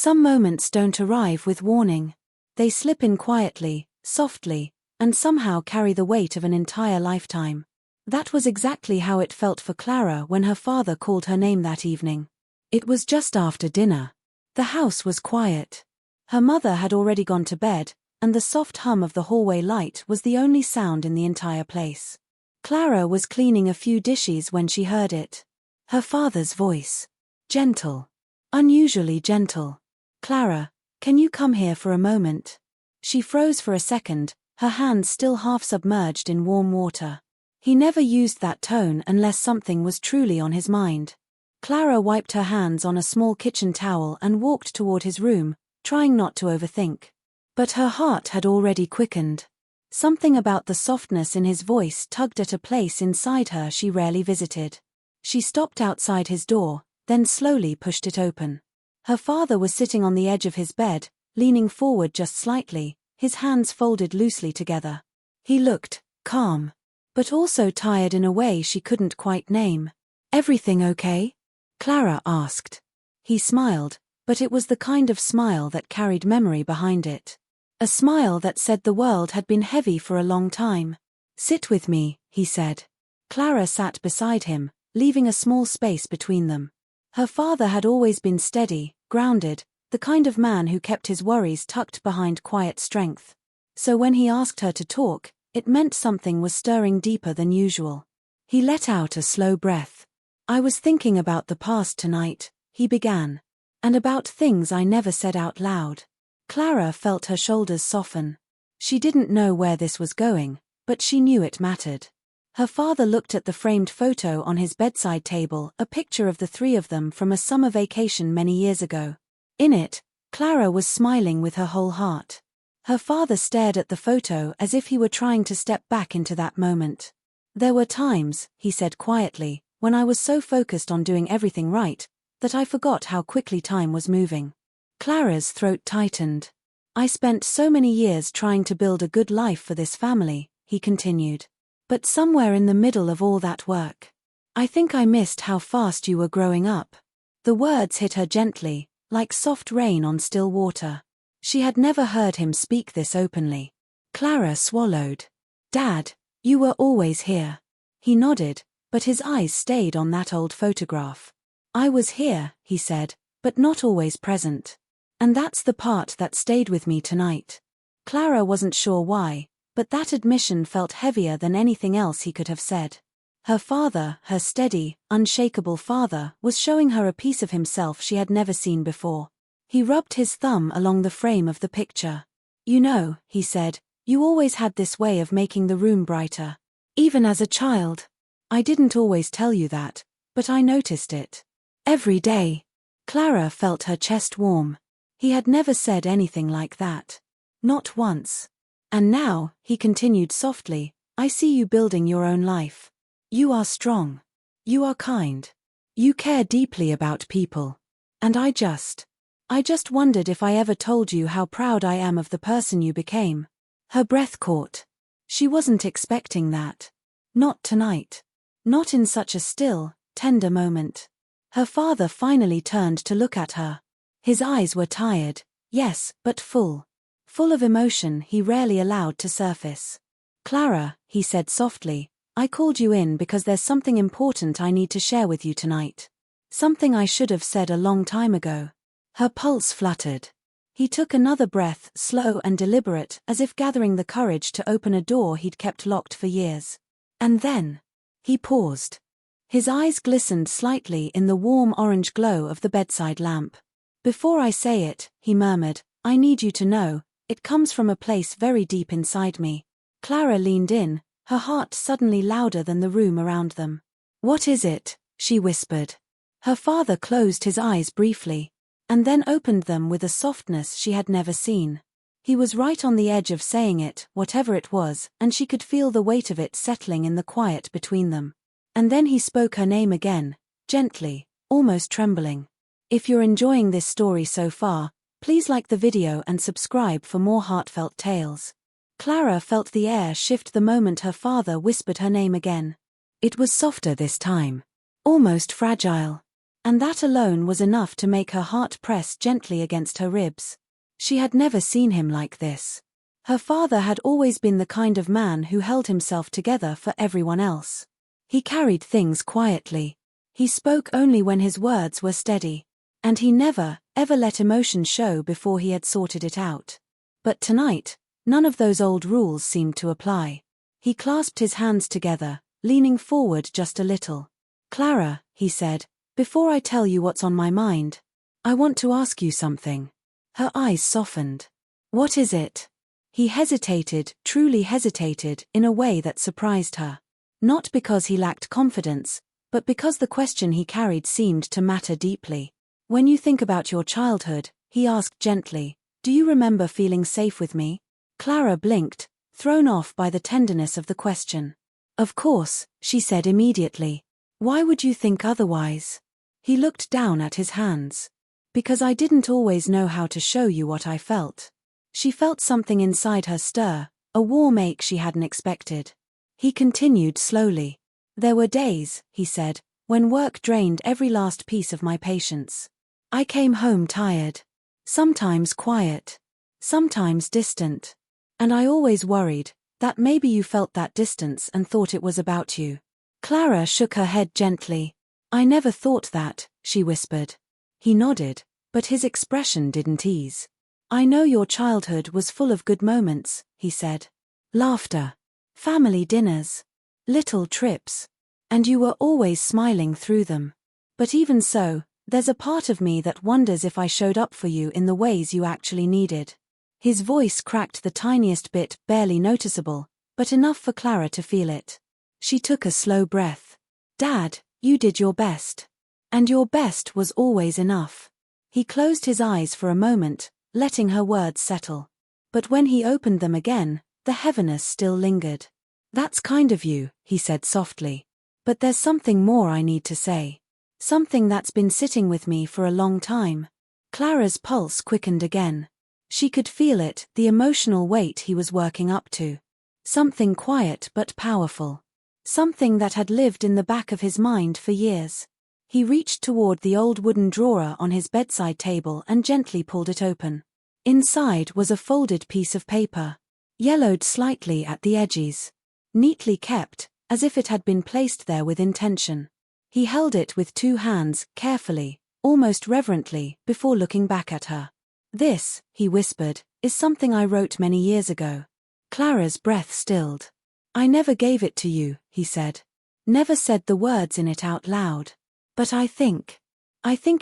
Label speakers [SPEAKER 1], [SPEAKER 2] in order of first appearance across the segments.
[SPEAKER 1] Some moments don't arrive with warning. They slip in quietly, softly, and somehow carry the weight of an entire lifetime. That was exactly how it felt for Clara when her father called her name that evening. It was just after dinner. The house was quiet. Her mother had already gone to bed, and the soft hum of the hallway light was the only sound in the entire place. Clara was cleaning a few dishes when she heard it. Her father's voice. Gentle. Unusually gentle. "Clara, can you come here for a moment?" She froze for a second, her hands still half submerged in warm water. He never used that tone unless something was truly on his mind. Clara wiped her hands on a small kitchen towel and walked toward his room, trying not to overthink. But her heart had already quickened. Something about the softness in his voice tugged at a place inside her she rarely visited. She stopped outside his door, then slowly pushed it open. Her father was sitting on the edge of his bed, leaning forward just slightly, his hands folded loosely together. He looked calm, but also tired in a way she couldn't quite name. "Everything okay?" Clara asked. He smiled, but it was the kind of smile that carried memory behind it. A smile that said the world had been heavy for a long time. "Sit with me," he said. Clara sat beside him, leaving a small space between them. Her father had always been steady, grounded, the kind of man who kept his worries tucked behind quiet strength. So when he asked her to talk, it meant something was stirring deeper than usual. He let out a slow breath. "I was thinking about the past tonight," he began. "And about things I never said out loud." Clara felt her shoulders soften. She didn't know where this was going, but she knew it mattered. Her father looked at the framed photo on his bedside table, a picture of the three of them from a summer vacation many years ago. In it, Clara was smiling with her whole heart. Her father stared at the photo as if he were trying to step back into that moment. "There were times," he said quietly, "when I was so focused on doing everything right, that I forgot how quickly time was moving." Clara's throat tightened. "I spent so many years trying to build a good life for this family," he continued. "But somewhere in the middle of all that work, I think I missed how fast you were growing up." The words hit her gently, like soft rain on still water. She had never heard him speak this openly. Clara swallowed. "Dad, you were always here." He nodded, but his eyes stayed on that old photograph. "I was here," he said, "but not always present. And that's the part that stayed with me tonight." Clara wasn't sure why, but that admission felt heavier than anything else he could have said. Her father, her steady, unshakable father, was showing her a piece of himself she had never seen before. He rubbed his thumb along the frame of the picture. "You know," he said, "you always had this way of making the room brighter. Even as a child. I didn't always tell you that, but I noticed it. Every day." Clara felt her chest warm. He had never said anything like that. Not once. "And now," he continued softly, "I see you building your own life. You are strong. You are kind. You care deeply about people. And I just wondered if I ever told you how proud I am of the person you became." Her breath caught. She wasn't expecting that. Not tonight. Not in such a still, tender moment. Her father finally turned to look at her. His eyes were tired, yes, but full. Full of emotion he rarely allowed to surface. "Clara," he said softly, "I called you in because there's something important I need to share with you tonight. Something I should have said a long time ago." Her pulse fluttered. He took another breath, slow and deliberate, as if gathering the courage to open a door he'd kept locked for years. And then he paused. His eyes glistened slightly in the warm orange glow of the bedside lamp. "Before I say it," he murmured, "I need you to know, it comes from a place very deep inside me." Clara leaned in, her heart suddenly louder than the room around them. "What is it?" she whispered. Her father closed his eyes briefly, and then opened them with a softness she had never seen. He was right on the edge of saying it, whatever it was, and she could feel the weight of it settling in the quiet between them. And then he spoke her name again, gently, almost trembling. "If you're enjoying this story so far, please like the video and subscribe for more heartfelt tales." Clara felt the air shift the moment her father whispered her name again. It was softer this time. Almost fragile. And that alone was enough to make her heart press gently against her ribs. She had never seen him like this. Her father had always been the kind of man who held himself together for everyone else. He carried things quietly. He spoke only when his words were steady. And he never, ever let emotion show before he had sorted it out. But tonight, none of those old rules seemed to apply. He clasped his hands together, leaning forward just a little. "Clara," he said, "before I tell you what's on my mind, I want to ask you something." Her eyes softened. "What is it?" He hesitated, truly hesitated, in a way that surprised her. Not because he lacked confidence, but because the question he carried seemed to matter deeply. "When you think about your childhood," he asked gently, "do you remember feeling safe with me?" Clara blinked, thrown off by the tenderness of the question. "Of course," she said immediately. "Why would you think otherwise?" He looked down at his hands. "Because I didn't always know how to show you what I felt." She felt something inside her stir, a warm ache she hadn't expected. He continued slowly. "There were days," he said, "when work drained every last piece of my patience. I came home tired. Sometimes quiet. Sometimes distant. And I always worried that maybe you felt that distance and thought it was about you." Clara shook her head gently. "I never thought that," she whispered. He nodded, but his expression didn't ease. "I know your childhood was full of good moments," he said. "Laughter. Family dinners. Little trips. And you were always smiling through them. But even so, there's a part of me that wonders if I showed up for you in the ways you actually needed." His voice cracked the tiniest bit, barely noticeable, but enough for Clara to feel it. She took a slow breath. "Dad, you did your best. And your best was always enough." He closed his eyes for a moment, letting her words settle. But when he opened them again, the heaviness still lingered. "That's kind of you," he said softly. "But there's something more I need to say. Something that's been sitting with me for a long time." Clara's pulse quickened again. She could feel it, the emotional weight he was working up to. Something quiet but powerful. Something that had lived in the back of his mind for years. He reached toward the old wooden drawer on his bedside table and gently pulled it open. Inside was a folded piece of paper. Yellowed slightly at the edges. Neatly kept, as if it had been placed there with intention. He held it with two hands, carefully, almost reverently, before looking back at her. "This," he whispered, "is something I wrote many years ago." Clara's breath stilled. "I never gave it to you," he said. "Never said the words in it out loud. But I think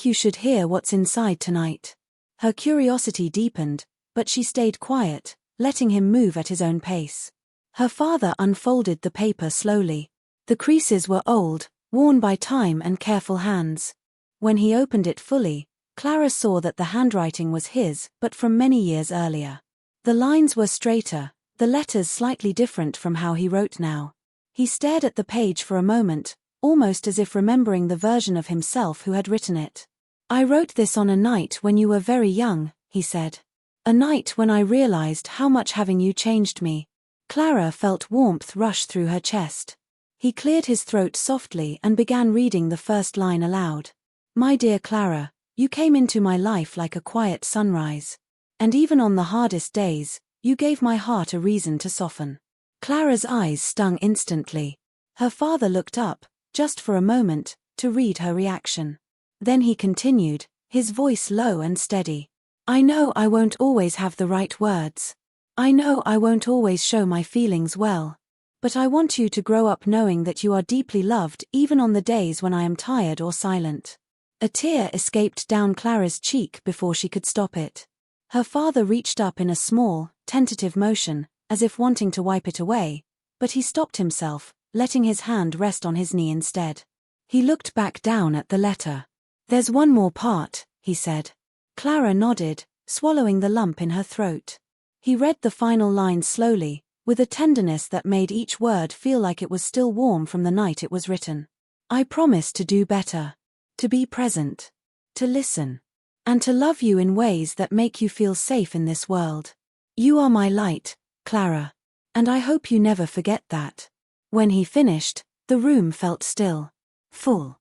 [SPEAKER 1] you should hear what's inside tonight." Her curiosity deepened, but she stayed quiet, letting him move at his own pace. Her father unfolded the paper slowly. The creases were old, worn by time and careful hands. When he opened it fully, Clara saw that the handwriting was his, but from many years earlier. The lines were straighter, the letters slightly different from how he wrote now. He stared at the page for a moment, almost as if remembering the version of himself who had written it. "I wrote this on a night when you were very young," he said. "A night when I realized how much having you changed me." Clara felt warmth rush through her chest. He cleared his throat softly and began reading the first line aloud. "My dear Clara, you came into my life like a quiet sunrise. And even on the hardest days, you gave my heart a reason to soften." Clara's eyes stung instantly. Her father looked up, just for a moment, to read her reaction. Then he continued, his voice low and steady. "I know I won't always have the right words. I know I won't always show my feelings well. But I want you to grow up knowing that you are deeply loved even on the days when I am tired or silent." A tear escaped down Clara's cheek before she could stop it. Her father reached up in a small, tentative motion, as if wanting to wipe it away, but he stopped himself, letting his hand rest on his knee instead. He looked back down at the letter. "There's one more part," he said. Clara nodded, swallowing the lump in her throat. He read the final line slowly, with a tenderness that made each word feel like it was still warm from the night it was written. "I promise to do better. To be present. To listen. And to love you in ways that make you feel safe in this world. You are my light, Clara. And I hope you never forget that." When he finished, the room felt still. Full.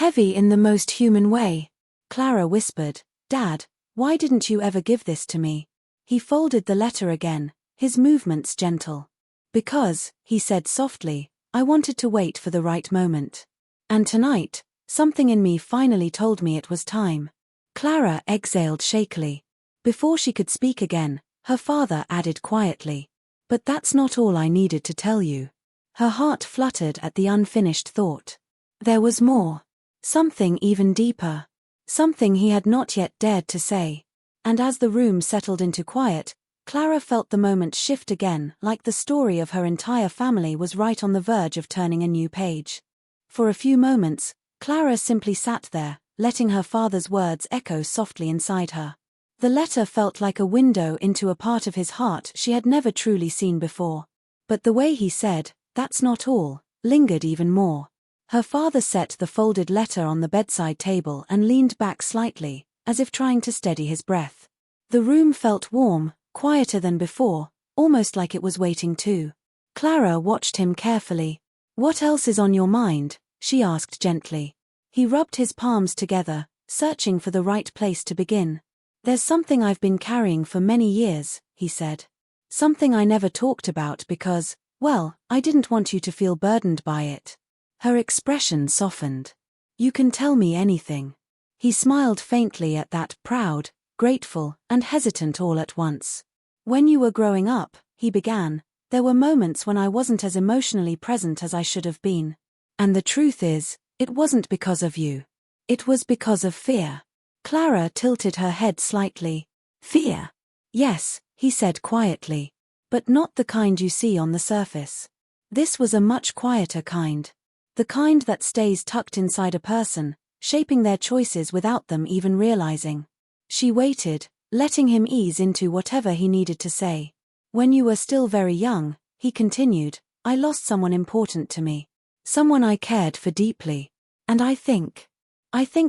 [SPEAKER 1] Heavy in the most human way. Clara whispered, "Dad, why didn't you ever give this to me?" He folded the letter again, his movements gentle. "Because," he said softly, "I wanted to wait for the right moment. And tonight, something in me finally told me it was time." Clara exhaled shakily. Before she could speak again, her father added quietly, "But that's not all I needed to tell you." Her heart fluttered at the unfinished thought. There was more. Something even deeper. Something he had not yet dared to say. And as the room settled into quiet, Clara felt the moment shift again, like the story of her entire family was right on the verge of turning a new page. For a few moments, Clara simply sat there, letting her father's words echo softly inside her. The letter felt like a window into a part of his heart she had never truly seen before. But the way he said, "That's not all," lingered even more. Her father set the folded letter on the bedside table and leaned back slightly, as if trying to steady his breath. The room felt warm, quieter than before, almost like it was waiting too. Clara watched him carefully. "What else is on your mind?" she asked gently. He rubbed his palms together, searching for the right place to begin. "There's something I've been carrying for many years," he said. "Something I never talked about because, well, I didn't want you to feel burdened by it." Her expression softened. "You can tell me anything." He smiled faintly at that, proud, grateful, and hesitant all at once. "When you were growing up," he began, "there were moments when I wasn't as emotionally present as I should have been. And the truth is, it wasn't because of you. It was because of fear." Clara tilted her head slightly. "Fear?" "Yes," he said quietly. "But not the kind you see on the surface. This was a much quieter kind. The kind that stays tucked inside a person, shaping their choices without them even realizing." She waited, letting him ease into whatever he needed to say. "When you were still very young," he continued, "I lost someone important to me. Someone I cared for deeply. And I think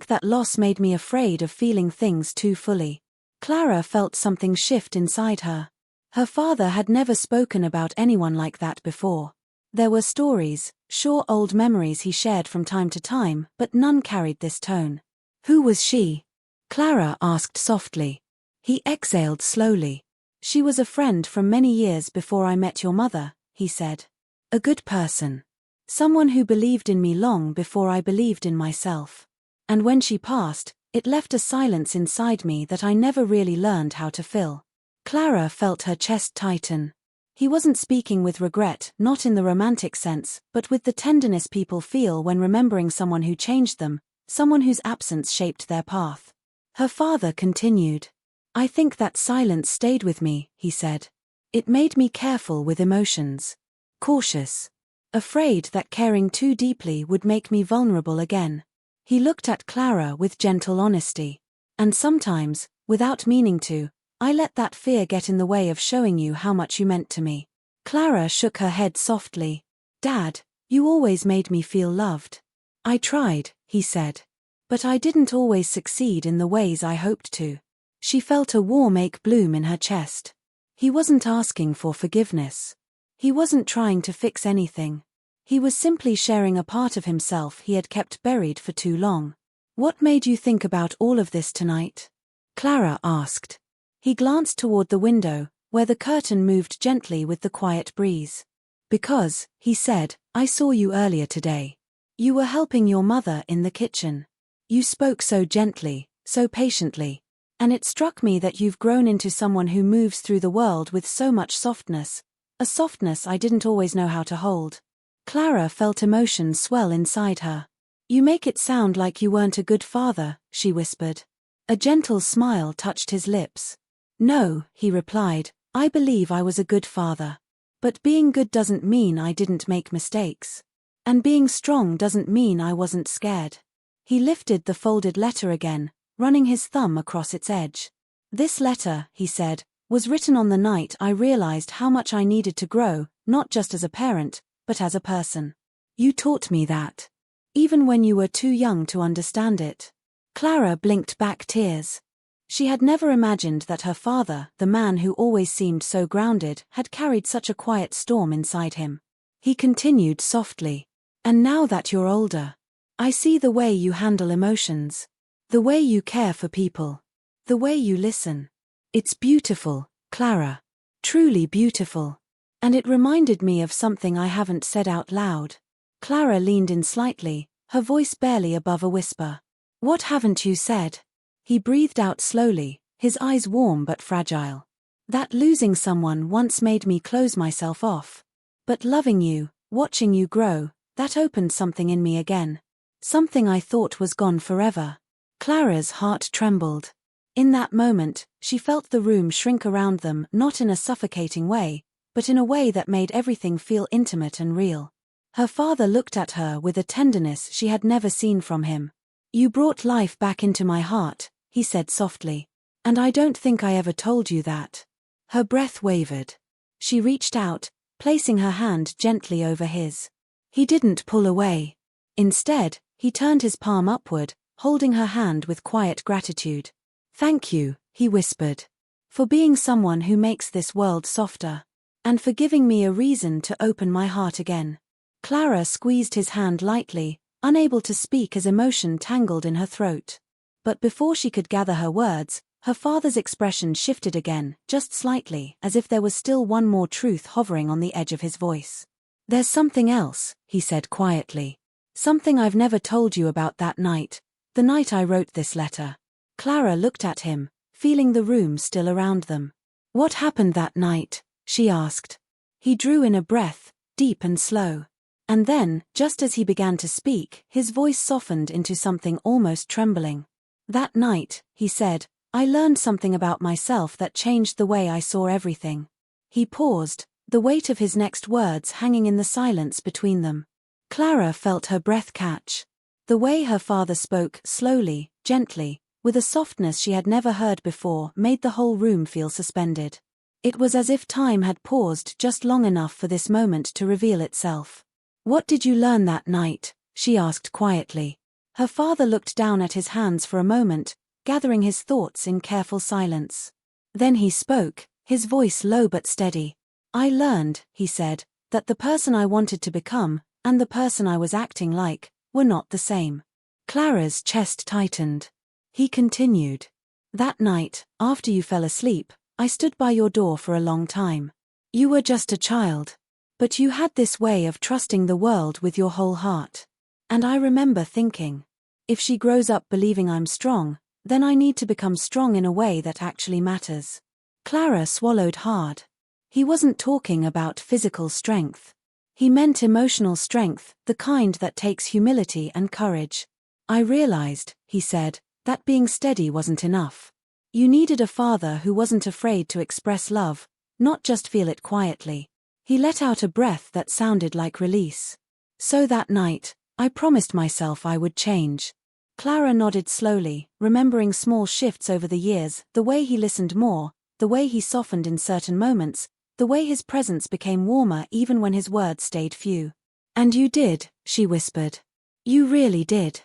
[SPEAKER 1] that loss made me afraid of feeling things too fully." Clara felt something shift inside her. Her father had never spoken about anyone like that before. There were stories, sure old memories he shared from time to time, but none carried this tone. "Who was she?" Clara asked softly. He exhaled slowly. "She was a friend from many years before I met your mother," he said. "A good person. Someone who believed in me long before I believed in myself. And when she passed, it left a silence inside me that I never really learned how to fill." Clara felt her chest tighten. He wasn't speaking with regret, not in the romantic sense, but with the tenderness people feel when remembering someone who changed them, someone whose absence shaped their path. Her father continued. "I think that silence stayed with me," he said. "It made me careful with emotions. Cautious. Afraid that caring too deeply would make me vulnerable again." He looked at Clara with gentle honesty. "And sometimes, without meaning to, I let that fear get in the way of showing you how much you meant to me." Clara shook her head softly. "Dad, you always made me feel loved." "I tried," he said. "But I didn't always succeed in the ways I hoped to." She felt a warm ache bloom in her chest. He wasn't asking for forgiveness. He wasn't trying to fix anything. He was simply sharing a part of himself he had kept buried for too long. "What made you think about all of this tonight?" Clara asked. He glanced toward the window, where the curtain moved gently with the quiet breeze. "Because," he said, "I saw you earlier today. You were helping your mother in the kitchen. You spoke so gently, so patiently. And it struck me that you've grown into someone who moves through the world with so much softness, a softness I didn't always know how to hold." Clara felt emotion swell inside her. "You make it sound like you weren't a good father," she whispered. A gentle smile touched his lips. "No," he replied, "I believe I was a good father. But being good doesn't mean I didn't make mistakes. And being strong doesn't mean I wasn't scared." He lifted the folded letter again, running his thumb across its edge. "This letter," he said, "was written on the night I realized how much I needed to grow, not just as a parent, but as a person. You taught me that. Even when you were too young to understand it." Clara blinked back tears. She had never imagined that her father, the man who always seemed so grounded, had carried such a quiet storm inside him. He continued softly. "And now that you're older, I see the way you handle emotions. The way you care for people. The way you listen. It's beautiful, Clara. Truly beautiful. And it reminded me of something I haven't said out loud. Clara leaned in slightly, her voice barely above a whisper. What haven't you said? He breathed out slowly, his eyes warm but fragile. That losing someone once made me close myself off. But loving you, watching you grow, that opened something in me again. Something I thought was gone forever. Clara's heart trembled. In that moment, she felt the room shrink around them, not in a suffocating way, but in a way that made everything feel intimate and real. Her father looked at her with a tenderness she had never seen from him. You brought life back into my heart, he said softly. And I don't think I ever told you that. Her breath wavered. She reached out, placing her hand gently over his. He didn't pull away. Instead, he turned his palm upward, holding her hand with quiet gratitude. Thank you, he whispered. For being someone who makes this world softer. And for giving me a reason to open my heart again. Clara squeezed his hand lightly, unable to speak as emotion tangled in her throat. But before she could gather her words, her father's expression shifted again, just slightly, as if there was still one more truth hovering on the edge of his voice. There's something else, he said quietly. Something I've never told you about that night, the night I wrote this letter. Clara looked at him, feeling the room still around them. What happened that night? She asked. He drew in a breath, deep and slow. And then, just as he began to speak, his voice softened into something almost trembling. That night, he said, I learned something about myself that changed the way I saw everything. He paused, the weight of his next words hanging in the silence between them. Clara felt her breath catch. The way her father spoke, slowly, gently, with a softness she had never heard before, made the whole room feel suspended. It was as if time had paused just long enough for this moment to reveal itself. What did you learn that night? She asked quietly. Her father looked down at his hands for a moment, gathering his thoughts in careful silence. Then he spoke, his voice low but steady. I learned, he said, that the person I wanted to become, and the person I was acting like, were not the same. Clara's chest tightened. He continued. That night, after you fell asleep, I stood by your door for a long time. You were just a child. But you had this way of trusting the world with your whole heart. And I remember thinking, if she grows up believing I'm strong, then I need to become strong in a way that actually matters. Clara swallowed hard. He wasn't talking about physical strength. He meant emotional strength, the kind that takes humility and courage. I realized, he said, that being steady wasn't enough. You needed a father who wasn't afraid to express love, not just feel it quietly. He let out a breath that sounded like release. So that night, I promised myself I would change. Clara nodded slowly, remembering small shifts over the years, the way he listened more, the way he softened in certain moments, the way his presence became warmer even when his words stayed few. And you did, she whispered. You really did.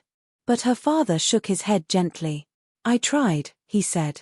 [SPEAKER 1] But her father shook his head gently. I tried, he said.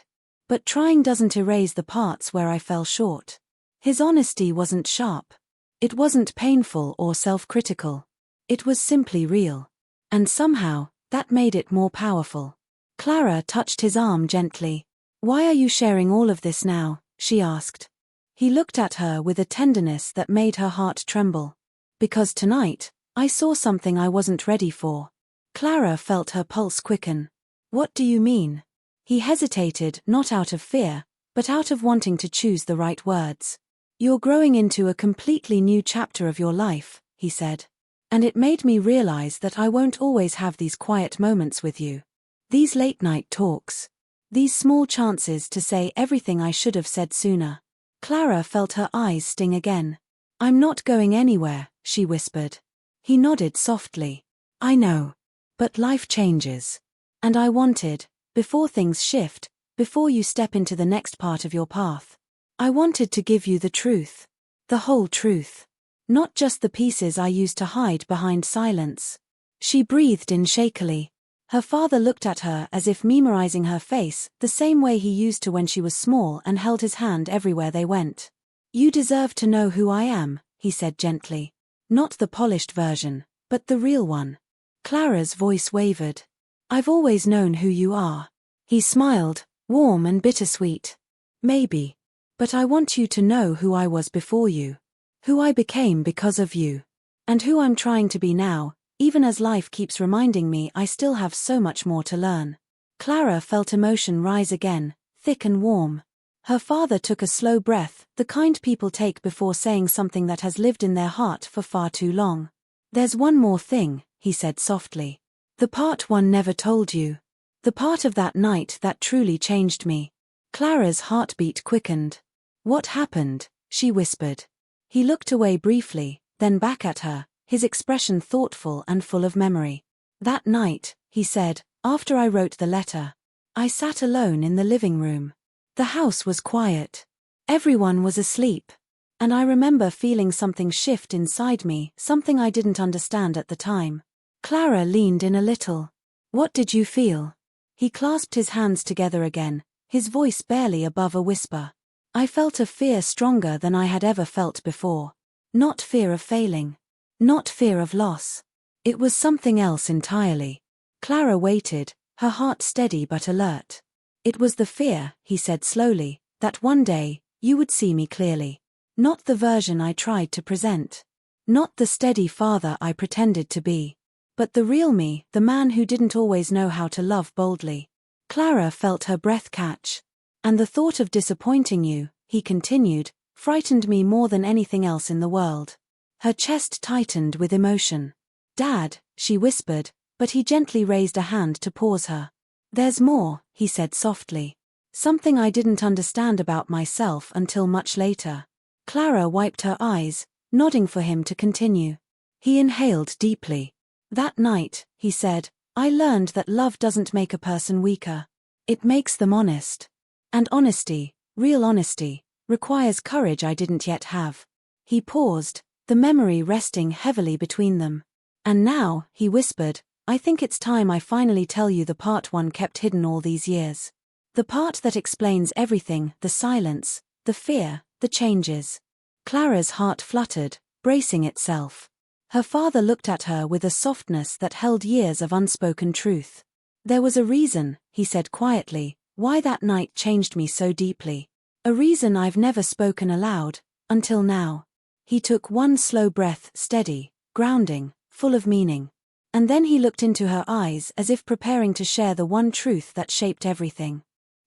[SPEAKER 1] But trying doesn't erase the parts where I fell short. His honesty wasn't sharp. It wasn't painful or self-critical. It was simply real. And somehow, that made it more powerful. Clara touched his arm gently. Why are you sharing all of this now? She asked. He looked at her with a tenderness that made her heart tremble. Because tonight, I saw something I wasn't ready for. Clara felt her pulse quicken. What do you mean? He hesitated, not out of fear, but out of wanting to choose the right words. You're growing into a completely new chapter of your life, he said. And it made me realize that I won't always have these quiet moments with you. These late-night talks. These small chances to say everything I should have said sooner. Clara felt her eyes sting again. I'm not going anywhere, she whispered. He nodded softly. I know. But life changes. And I wanted, before things shift, before you step into the next part of your path, I wanted to give you the truth. The whole truth. Not just the pieces I used to hide behind silence. She breathed in shakily. Her father looked at her as if memorizing her face, the same way he used to when she was small, and held his hand everywhere they went. You deserve to know who I am, he said gently. Not the polished version, but the real one. Clara's voice wavered. I've always known who you are. He smiled, warm and bittersweet. Maybe. But I want you to know who I was before you. Who I became because of you. And who I'm trying to be now, even as life keeps reminding me I still have so much more to learn. Clara felt emotion rise again, thick and warm. Her father took a slow breath, the kind people take before saying something that has lived in their heart for far too long. There's one more thing, he said softly. The part one never told you. The part of that night that truly changed me. Clara's heartbeat quickened. What happened? She whispered. He looked away briefly, then back at her, his expression thoughtful and full of memory. That night, he said, after I wrote the letter, I sat alone in the living room. The house was quiet. Everyone was asleep. And I remember feeling something shift inside me, something I didn't understand at the time. Clara leaned in a little. What did you feel? He clasped his hands together again, his voice barely above a whisper. I felt a fear stronger than I had ever felt before. Not fear of failing. Not fear of loss. It was something else entirely. Clara waited, her heart steady but alert. It was the fear, he said slowly, that one day, you would see me clearly. Not the version I tried to present. Not the steady father I pretended to be. But the real me, the man who didn't always know how to love boldly. Clara felt her breath catch. And the thought of disappointing you, he continued, frightened me more than anything else in the world. Her chest tightened with emotion. Dad, she whispered, but he gently raised a hand to pause her. There's more, he said softly. Something I didn't understand about myself until much later. Clara wiped her eyes, nodding for him to continue. He inhaled deeply. That night, he said, I learned that love doesn't make a person weaker. It makes them honest. And honesty, real honesty, requires courage I didn't yet have. He paused, the memory resting heavily between them. And now, he whispered, I think it's time I finally tell you the part one kept hidden all these years. The part that explains everything, the silence, the fear, the changes. Clara's heart fluttered, bracing itself. Her father looked at her with a softness that held years of unspoken truth. There was a reason, he said quietly, why that night changed me so deeply. A reason I've never spoken aloud, until now. He took one slow breath, steady, grounding, full of meaning. And then he looked into her eyes as if preparing to share the one truth that shaped everything.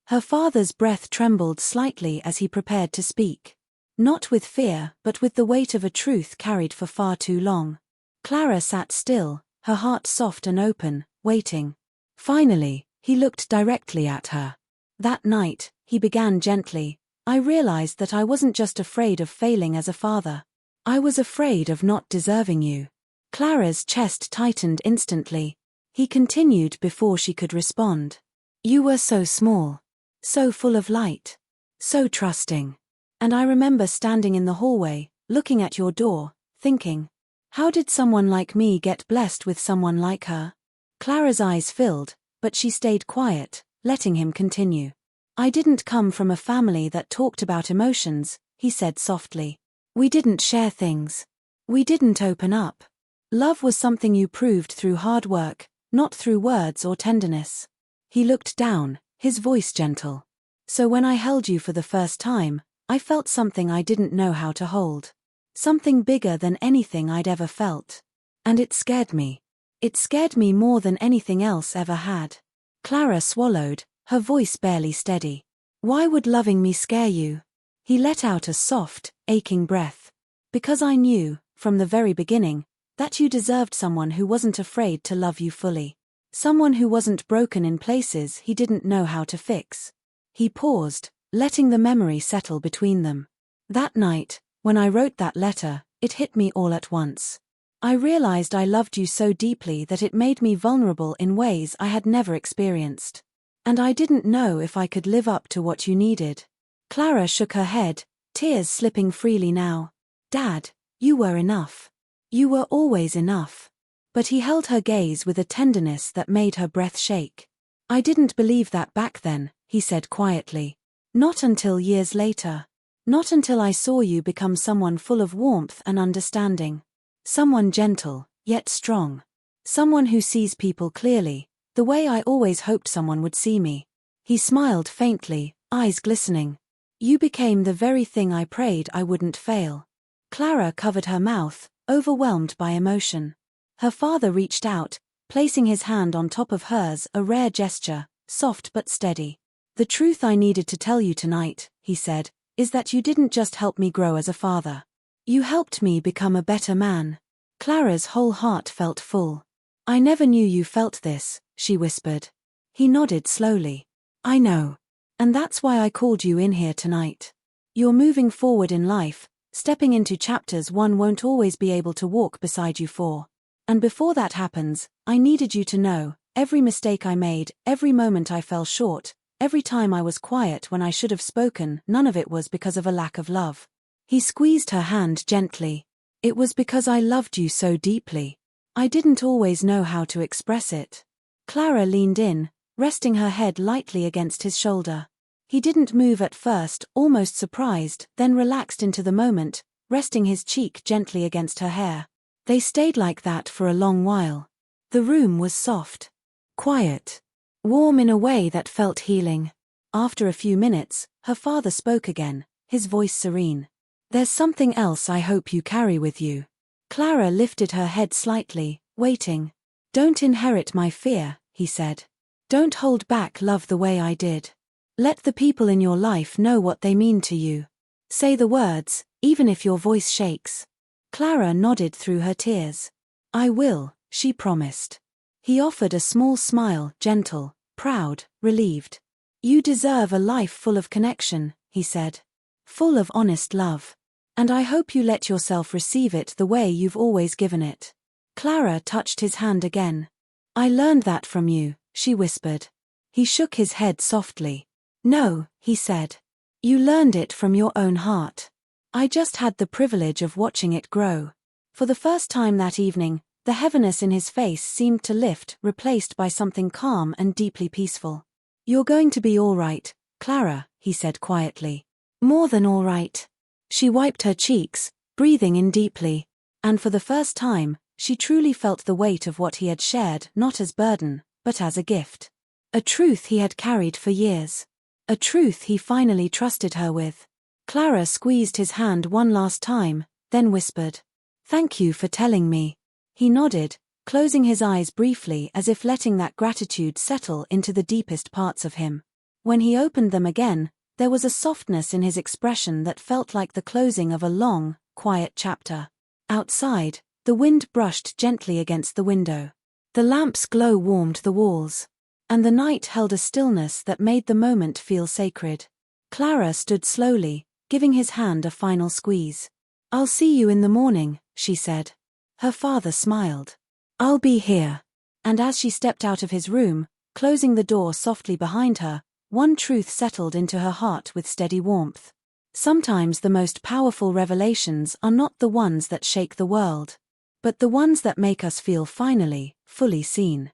[SPEAKER 1] Her father's breath trembled slightly as he prepared to speak. Not with fear, but with the weight of a truth carried for far too long. Clara sat still, her heart soft and open, waiting. Finally, he looked directly at her. That night, he began gently, I realized that I wasn't just afraid of failing as a father. I was afraid of not deserving you. Clara's chest tightened instantly. He continued before she could respond. You were so small. So full of light. So trusting. And I remember standing in the hallway, looking at your door, thinking, how did someone like me get blessed with someone like her? Clara's eyes filled, but she stayed quiet, letting him continue. I didn't come from a family that talked about emotions, he said softly. We didn't share things. We didn't open up. Love was something you proved through hard work, not through words or tenderness. He looked down, his voice gentle. So when I held you for the first time, I felt something I didn't know how to hold. Something bigger than anything I'd ever felt. And it scared me. It scared me more than anything else ever had. Clara swallowed, her voice barely steady. Why would loving me scare you? He let out a soft, aching breath. Because I knew, from the very beginning, that you deserved someone who wasn't afraid to love you fully. Someone who wasn't broken in places he didn't know how to fix. He paused, letting the memory settle between them. That night, when I wrote that letter, it hit me all at once. I realized I loved you so deeply that it made me vulnerable in ways I had never experienced. And I didn't know if I could live up to what you needed. Clara shook her head, tears slipping freely now. Dad, you were enough. You were always enough. But he held her gaze with a tenderness that made her breath shake. I didn't believe that back then, he said quietly. Not until years later. Not until I saw you become someone full of warmth and understanding. Someone gentle, yet strong. Someone who sees people clearly, the way I always hoped someone would see me. He smiled faintly, eyes glistening. You became the very thing I prayed I wouldn't fail. Clara covered her mouth, overwhelmed by emotion. Her father reached out, placing his hand on top of hers, a rare gesture, soft but steady. The truth I needed to tell you tonight, he said, is that you didn't just help me grow as a father. You helped me become a better man. Clara's whole heart felt full. I never knew you felt this, she whispered. He nodded slowly. I know. And that's why I called you in here tonight. You're moving forward in life, stepping into chapters one won't always be able to walk beside you for. And before that happens, I needed you to know, every mistake I made, every moment I fell short, every time I was quiet when I should have spoken, none of it was because of a lack of love. He squeezed her hand gently. It was because I loved you so deeply. I didn't always know how to express it. Clara leaned in, resting her head lightly against his shoulder. He didn't move at first, almost surprised, then relaxed into the moment, resting his cheek gently against her hair. They stayed like that for a long while. The room was soft, quiet, warm in a way that felt healing. After a few minutes, her father spoke again, his voice serene. There's something else I hope you carry with you. Clara lifted her head slightly, waiting. Don't inherit my fear, he said. Don't hold back love the way I did. Let the people in your life know what they mean to you. Say the words, even if your voice shakes. Clara nodded through her tears. I will, she promised. He offered a small smile, gentle, proud, relieved. You deserve a life full of connection, he said. Full of honest love. And I hope you let yourself receive it the way you've always given it. Clara touched his hand again. I learned that from you, she whispered. He shook his head softly. No, he said. You learned it from your own heart. I just had the privilege of watching it grow. For the first time that evening, the heaviness in his face seemed to lift, replaced by something calm and deeply peaceful. You're going to be all right, Clara, he said quietly. More than all right. She wiped her cheeks, breathing in deeply. And for the first time, she truly felt the weight of what he had shared, not as burden, but as a gift. A truth he had carried for years. A truth he finally trusted her with. Clara squeezed his hand one last time, then whispered, Thank you for telling me. He nodded, closing his eyes briefly as if letting that gratitude settle into the deepest parts of him. When he opened them again, there was a softness in his expression that felt like the closing of a long, quiet chapter. Outside, the wind brushed gently against the window. The lamp's glow warmed the walls. And the night held a stillness that made the moment feel sacred. Clara stood slowly, giving his hand a final squeeze. I'll see you in the morning, she said. Her father smiled. I'll be here. And as she stepped out of his room, closing the door softly behind her, one truth settled into her heart with steady warmth. Sometimes the most powerful revelations are not the ones that shake the world, but the ones that make us feel finally, fully seen.